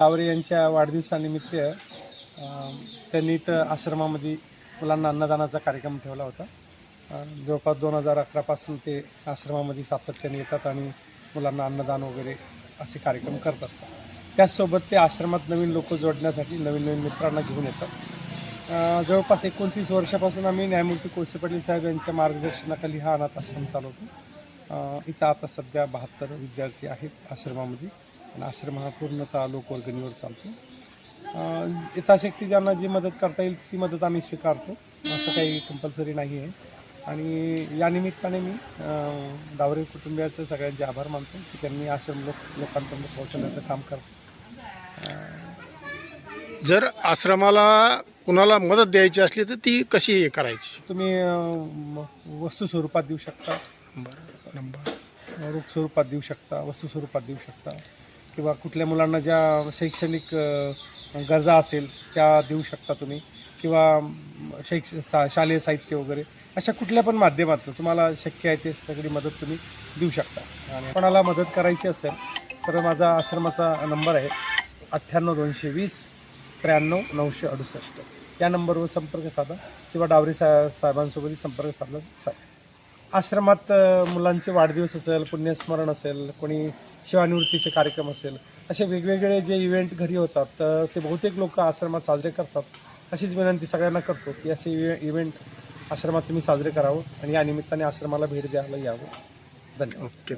डावरे यांच्या वाढदिवसानिमित्त त्यांनी इथं आश्रमामध्ये मुलांना अन्नदानाचा कार्यक्रम ठेवला होता। जवळपास 2011पासून ते आश्रमामध्ये सातत्याने येतात आणि मुलांना अन्नदान वगैरे असे कार्यक्रम करत असतात। त्याचसोबत ते आश्रमात नवीन लोक जोडण्यासाठी नवीन मित्रांना घेऊन येतात। जवळपास 29 वर्षापासून आम्ही न्यायमूर्ती कोळसे पाटील साहेब यांच्या मार्गदर्शनाखाली हा अनाथ आश्रम चालवतो। इथं आता सध्या 72 विद्यार्थी आहेत आश्रमामध्ये आणि आश्रम हा पूर्णतः लोकवर्गणीवर चालतो। यथाशक्ती ज्यांना जी मदत करता येईल ती मदत आम्ही स्वीकारतो, असं काही कंपल्सरी नाही आहे। आणि या निमित्ताने मी डावरे कुटुंबियाचे सगळ्यांचे आभार मानतो की त्यांनी आश्रम लोकांपर्यंत पोहोचवण्याचं काम करतो। जर आश्रमाला कुणाला मदत द्यायची असली तर ती कशी करायची? तुम्ही वस्तू स्वरूपात देऊ शकता, रोख स्वरूपात देऊ शकता, वस्तू स्वरूपात देऊ शकता, किंवा कुठल्या मुलांना ज्या शैक्षणिक गरजा असेल त्या देऊ शकता तुम्ही, किंवा शालेय साहित्य वगैरे अशा कुठल्या पण माध्यमातून तुम्हाला शक्य आहे ते सगळी मदत तुम्ही देऊ शकता। आणि कोणाला मदत करायची असेल तर माझा आश्रमाचा नंबर आहे 98 220 93 968। या नंबरवर संपर्क साधा किंवा डावरे साहेबांसोबत संपर्क साधला चालेल। आश्रमात मुलांचे वाढदिवस असेल, पुण्यस्मरण असेल, कोणी शिवानिवृत्तीचे कार्यक्रम असेल, असे वेगवेगळे जे इव्हेंट घरी होतात तर ते बहुतेक लोक आश्रमात साजरे करतात। अशीच विनंती सगळ्यांना करतो की असे इव्हेंट आश्रमात तुम्ही साजरे करावं आणि या निमित्ताने आश्रमाला भेट द्यायला यावं। धन्यवाद।